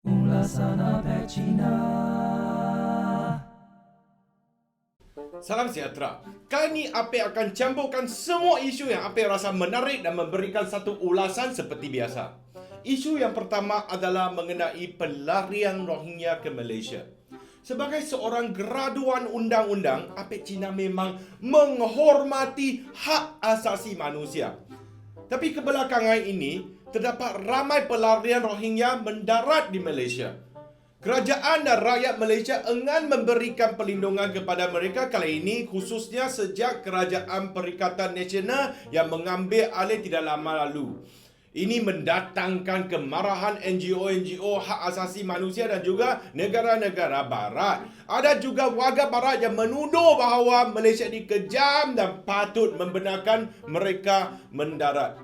Ulasan Apek Cina. Salam sejahtera. Kali ini Apek akan campurkan semua isu yang Apek rasa menarik dan memberikan satu ulasan seperti biasa. Isu yang pertama adalah mengenai pelarian Rohingya ke Malaysia. Sebagai seorang graduan undang-undang, Apek Cina memang menghormati hak asasi manusia. Tapi kebelakangan ini, terdapat ramai pelarian Rohingya mendarat di Malaysia. Kerajaan dan rakyat Malaysia enggan memberikan perlindungan kepada mereka kali ini, khususnya sejak Kerajaan Perikatan Nasional yang mengambil alih tidak lama lalu. Ini mendatangkan kemarahan NGO-NGO hak asasi manusia dan juga negara-negara barat. Ada juga warga barat yang menuduh bahawa Malaysia dikejam dan patut membenarkan mereka mendarat.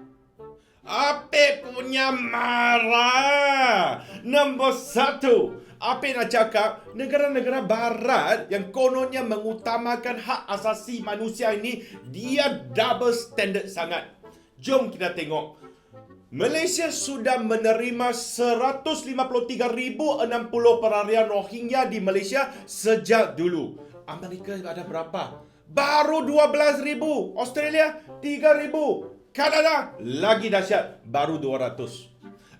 Apek punya marah. Nombor satu, Apek nak cakap negara-negara barat yang kononnya mengutamakan hak asasi manusia ini, dia double standard sangat. Jom kita tengok. Malaysia sudah menerima 153,060 pelarian Rohingya di Malaysia sejak dulu. Amerika ada berapa? Baru 12,000. Australia 3,000. Kanada lagi dahsyat, baru 200.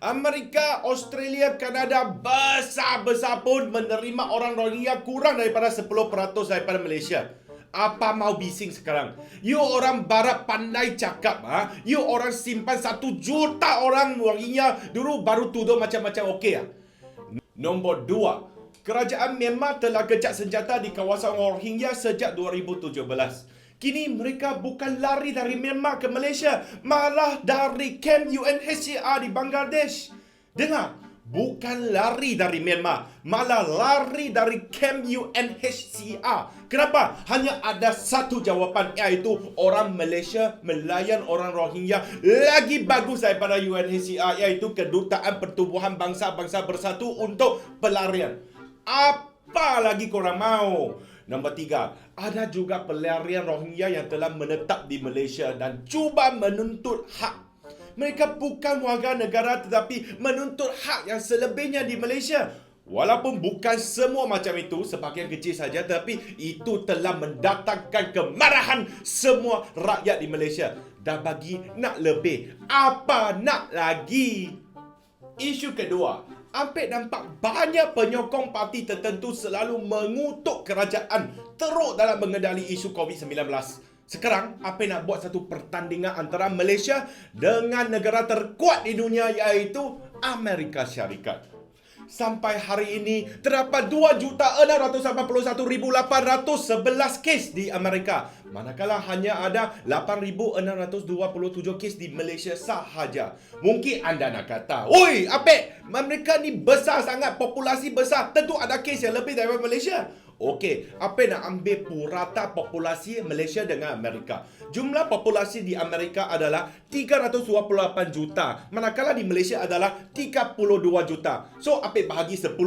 Amerika, Australia, Kanada besar-besar pun menerima orang Rohingya kurang daripada 10% daripada Malaysia. Apa mau bising sekarang? You orang barat pandai cakap, ha? You orang simpan 1 juta orang Rohingya dulu baru tuduh macam-macam okey ah. Nombor 2, kerajaan Myanmar telah gecak senjata di kawasan Rohingya sejak 2017. Kini mereka bukan lari dari Myanmar ke Malaysia, malah dari kamp UNHCR di Bangladesh. Dengar, bukan lari dari Myanmar, malah lari dari kamp UNHCR. Kenapa? Hanya ada satu jawapan, iaitu orang Malaysia melayan orang Rohingya lagi bagus daripada UNHCR, iaitu Kedutaan Pertubuhan Bangsa-Bangsa Bersatu untuk Pelarian. Apa lagi korang mau? Nombor 3, ada juga pelarian Rohingya yang telah menetap di Malaysia dan cuba menuntut hak. Mereka bukan warga negara tetapi menuntut hak yang selebihnya di Malaysia. Walaupun bukan semua macam itu, sebahagian kecil saja, tapi itu telah mendatangkan kemarahan semua rakyat di Malaysia. Dah bagi nak lebih, apa nak lagi? Isu kedua, Apek nampak banyak penyokong parti tertentu selalu mengutuk kerajaan teruk dalam mengendali isu COVID-19. Sekarang, Apek nak buat satu pertandingan antara Malaysia dengan negara terkuat di dunia, iaitu Amerika Syarikat. Sampai hari ini, terdapat 2,681,811 kes di Amerika. Manakala hanya ada 8,627 kes di Malaysia sahaja. Mungkin anda nak kata, "Oi, Apek, Amerika ni besar sangat, populasi besar. Tentu ada kes yang lebih daripada Malaysia." Okey, Apek nak ambil purata populasi Malaysia dengan Amerika. Jumlah populasi di Amerika adalah 328 juta, manakala di Malaysia adalah 32 juta. So, Apek bahagi 10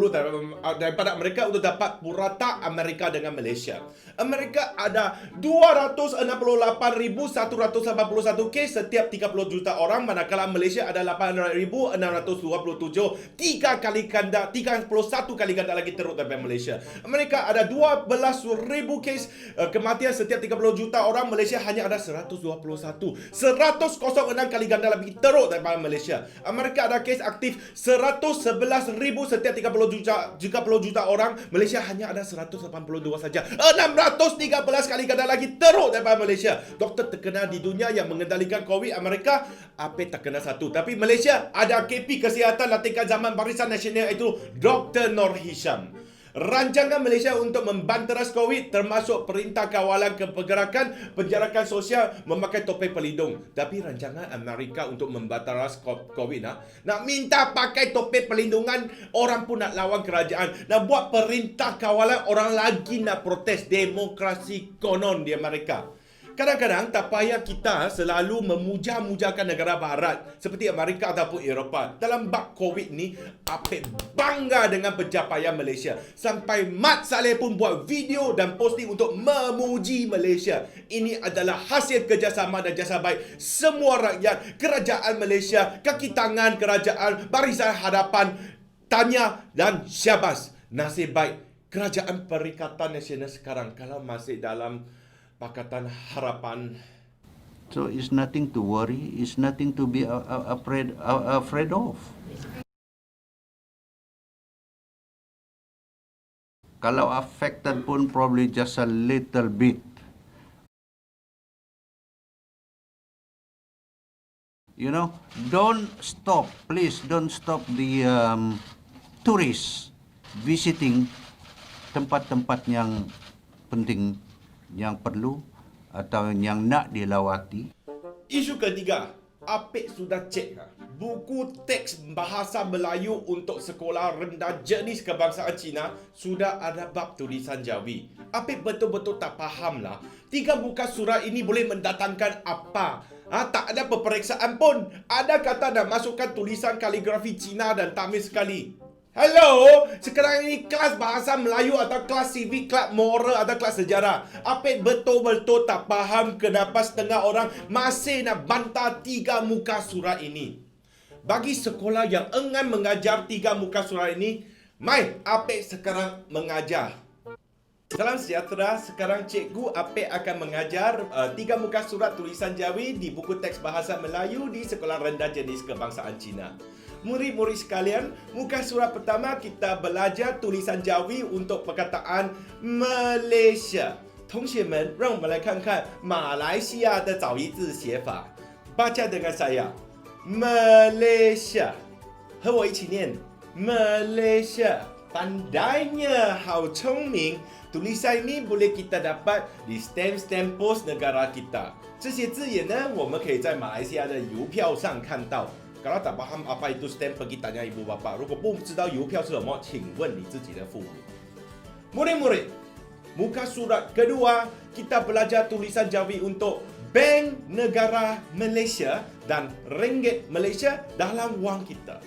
daripada mereka untuk dapat purata Amerika dengan Malaysia. Amerika ada 268,181 kes setiap 30 juta orang, manakala Malaysia ada 8,627, 31 kali ganda lagi teruk daripada Malaysia. Amerika ada 12,000 kes kematian setiap 30 juta orang, Malaysia hanya ada 121. 106 kali ganda lebih teruk daripada Malaysia. Amerika ada kes aktif 111,000 setiap 30 juta orang, Malaysia hanya ada 182 saja. 613 kali ganda lagi teruk daripada Malaysia. Doktor terkenal di dunia yang mengendalikan COVID Amerika, Apek terkenal satu. Tapi Malaysia ada KP Kesihatan Latihan Zaman Barisan Nasional, itu Dr. Nur Hisham. Rancangan Malaysia untuk membanteras COVID termasuk Perintah Kawalan Pergerakan Penjarakan Sosial memakai topeng pelindung. Tapi rancangan Amerika untuk membanteras COVID nak minta pakai topeng pelindungan, orang pun nak lawan kerajaan. Nak buat perintah kawalan, orang lagi nak protes. Demokrasi konon di Amerika. Kadang-kadang tak payah kita selalu memuja-mujakan negara barat seperti Amerika ataupun Eropah. Dalam bab COVID ni, Apek bangga dengan pencapaian Malaysia. Sampai Mat Salleh pun buat video dan posting untuk memuji Malaysia. Ini adalah hasil kerjasama dan jasa baik semua rakyat, kerajaan Malaysia, kaki tangan kerajaan, Barisan Hadapan, Tanya dan syabas. Nasib baik Kerajaan Perikatan Nasional sekarang kalau masih dalam Pakatan Harapan. So it's nothing to worry, it's nothing to be afraid of. Kalau affected pun probably just a little bit. You know, please don't stop the tourists visiting tempat-tempat yang penting, yang perlu atau yang nak dilawati. Isu ketiga, Apik sudah cek buku teks bahasa Melayu untuk sekolah rendah jenis kebangsaan Cina sudah ada bab tulisan Jawi. Apik betul-betul tak faham lah. 3 muka surat ini boleh mendatangkan apa? Tak ada peperiksaan pun. Ada kata nak masukkan tulisan kaligrafi Cina dan Tamil sekali. Hello, sekarang ini kelas bahasa Melayu atau kelas civic, kelas moral atau kelas sejarah. Apik betul-betul tak faham kenapa setengah orang masih nak bantah 3 muka surat ini. Bagi sekolah yang enggan mengajar 3 muka surat ini, mai Apik sekarang mengajar. Salam sejahtera, sekarang Cikgu Apik akan mengajar 3 muka surat tulisan Jawi di buku teks bahasa Melayu di Sekolah Rendah Jenis Kebangsaan Cina. Murid-murid sekalian, muka surat pertama kita belajar tulisan Jawi untuk perkataan Malaysia. 同学们，让我们来看看马来西亚的早一字写法。baca dengan saya, Malaysia. 和我一起念 Malaysia. Pandainya, hao 聪明. Tulisan ini boleh kita dapat di stamp pos negara kita. 这些字眼呢，我们可以在马来西亚的邮票上看到。Kalau tak faham apa itu stamp, pergi tanya ibu bapa. 如果不知道邮票是什么，请问你自己的父母。Murid-murid, muka surat kedua, kita belajar tulisan Jawi untuk Bank Negara Malaysia dan Ringgit Malaysia dalam wang kita.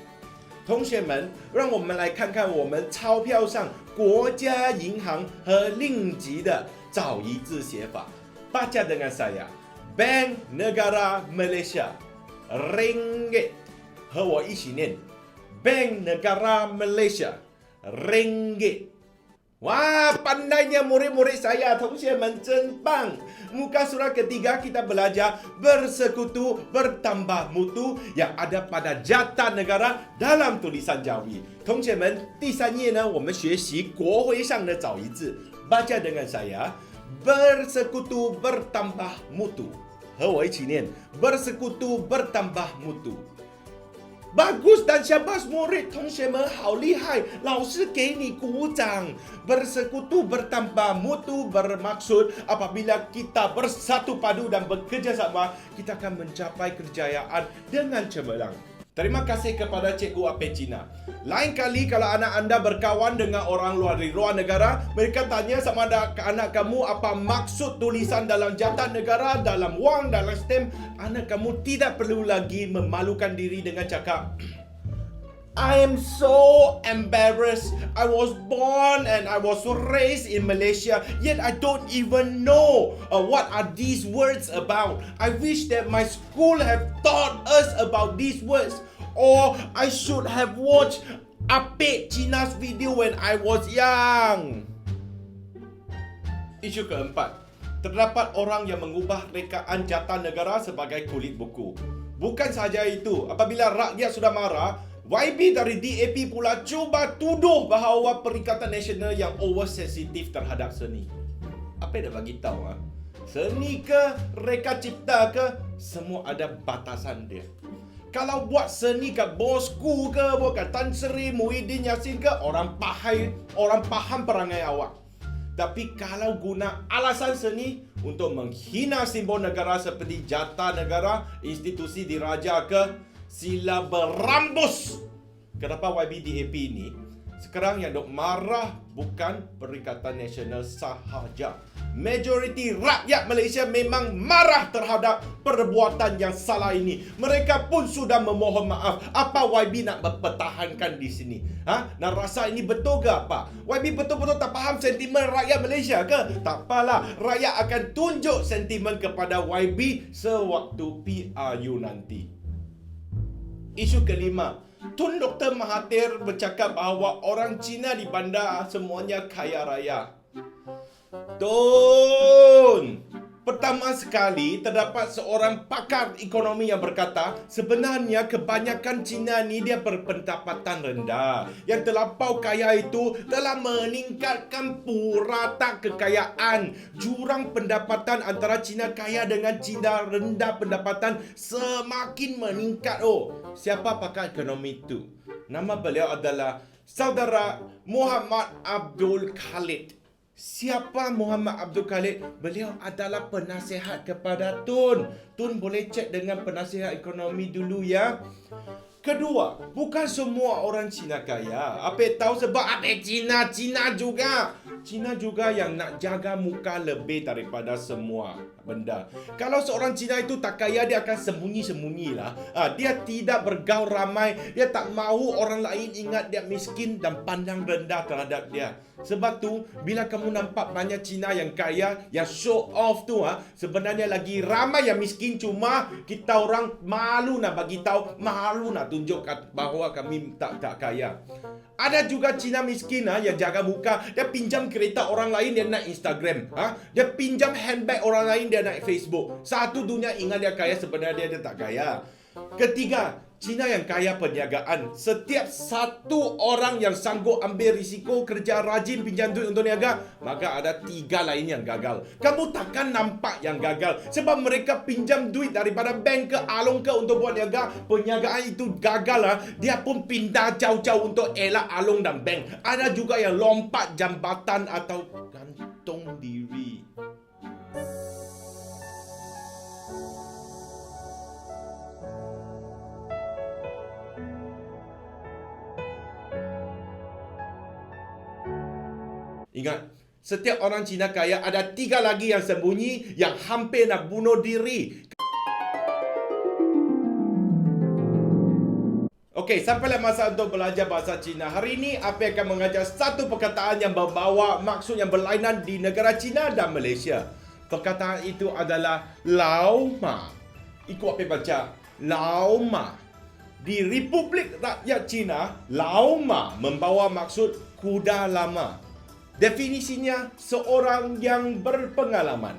同学们，让我们来看看我们钞票上国家银行和令吉的早一字写法。baca dengan saya, Bank Negara Malaysia, Ringgit. 和我一起念 Bank Negara Malaysia, Ringgit. Wah, pandainya murid-murid saya, 同学们真棒. Muka surat ketiga kita belajar bersekutu bertambah mutu yang ada pada jata negara dalam tulisan Jawi. 同学们，第3页呢，我们学习国徽上的早一字。baca dengan saya, bersekutu bertambah mutu. 和我一起念 bersekutu bertambah mutu. Bagus dan syabas murid, 同学们好厉害，老师给你鼓掌。Bersekutu bertambah mutu bermaksud apabila kita bersatu padu dan bekerjasama, kita akan mencapai kejayaan dengan cemerlang. Terima kasih kepada Cikgu Apik Cina. Lain kali kalau anak anda berkawan dengan orang di luar negara, mereka tanya sama anak kamu apa maksud tulisan dalam jatah negara, dalam wang, dalam stamp, anak kamu tidak perlu lagi memalukan diri dengan cakap, I am so embarrassed. I was born and I was raised in Malaysia, yet I don't even know what are these words about. I wish that my school have taught us about these words, or I should have watched Apik Cina's video when I was young. Isu keempat, terdapat orang yang mengubah rekaan jatah negara sebagai kulit buku. Bukan sahaja itu, apabila rakyat sudah marah, YB dari DAP pula cuba tuduh bahawa Perikatan Nasional yang oversensitif terhadap seni. Apa yang dia bagi tahu? Seni ke, reka cipta ke, semua ada batasan dia. Kalau buat seni kat bosku ke, buat kat Tan Sri Muhyiddin Yassin ke, orang faham perangai awak. Tapi kalau guna alasan seni untuk menghina simbol negara seperti jatah negara, institusi diraja ke, sila berambus. Kenapa YB-DAP ini sekarang yang dok marah bukan Perikatan Nasional sahaja. Majoriti rakyat Malaysia memang marah terhadap perbuatan yang salah ini. Mereka pun sudah memohon maaf. Apa YB nak mempertahankan di sini? Nak rasa ini betul ke apa? YB betul-betul tak faham sentimen rakyat Malaysia ke? Tak apalah, rakyat akan tunjuk sentimen kepada YB sewaktu PRU nanti. Isu kelima, Tun Dr. Mahathir bercakap bahawa orang Cina di bandar semuanya kaya raya. Tun, pertama sekali terdapat seorang pakar ekonomi yang berkata sebenarnya kebanyakan Cina ni dia berpendapatan rendah. Yang terlampau kaya itu telah meningkatkan purata kekayaan. Jurang pendapatan antara Cina kaya dengan Cina rendah pendapatan semakin meningkat. Oh, siapa pakar ekonomi itu? Nama beliau adalah Saudara Muhammad Abdul Khalid. Siapa Muhammad Abdul Khalid? Beliau adalah penasihat kepada Tun. Tun boleh cek dengan penasihat ekonomi dulu ya. Kedua, bukan semua orang Cina kaya. Apa tahu sebab apa Cina juga. Cina juga yang nak jaga muka lebih daripada semua benda. Kalau seorang Cina itu tak kaya, dia akan sembunyi-sembunyilah. Dia tidak bergaul ramai. Dia tak mahu orang lain ingat dia miskin dan pandang rendah terhadap dia. Sebab tu, bila kamu nampak banyak Cina yang kaya, yang show off tu, sebenarnya lagi ramai yang miskin. Cuma kita orang malu nak bagi tahu, malu nak tunjukkan bahawa kami tak kaya. Ada juga Cina miskin yang jaga muka. Dia pinjam kereta orang lain, dia naik Instagram. Dia pinjam handbag orang lain, dia naik Facebook. Satu dunia ingat dia kaya, sebenarnya dia tak kaya. Ketiga, Cina yang kaya perniagaan. Setiap satu orang yang sanggup ambil risiko kerja rajin pinjam duit untuk niaga, maka ada 3 lain yang gagal. Kamu takkan nampak yang gagal sebab mereka pinjam duit daripada bank ke along ke untuk buat niaga. Perniagaan itu gagal, dia pun pindah jauh-jauh untuk elak along dan bank. Ada juga yang lompat jambatan atau gantung diri. Ingat, setiap orang Cina kaya ada 3 lagi yang sembunyi yang hampir nak bunuh diri. Okey, sampailah masa untuk belajar bahasa Cina. Hari ini, apa akan mengajar satu perkataan yang membawa maksud yang berlainan di negara Cina dan Malaysia. Perkataan itu adalah Lao Ma. Ikut apa baca? Lao Ma. Di Republik Rakyat Cina, Lao Ma membawa maksud kuda lama. Definisinya seorang yang berpengalaman.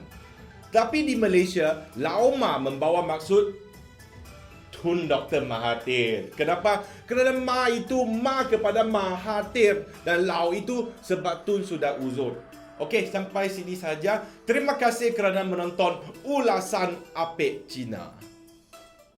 Tapi di Malaysia, Lao Ma membawa maksud Tun Dr. Mahathir. Kenapa? Kerana Ma itu Ma kepada Mahathir dan Lao itu sebab Tun sudah uzur. Okey, sampai sini saja. Terima kasih kerana menonton ulasan Apek Cina.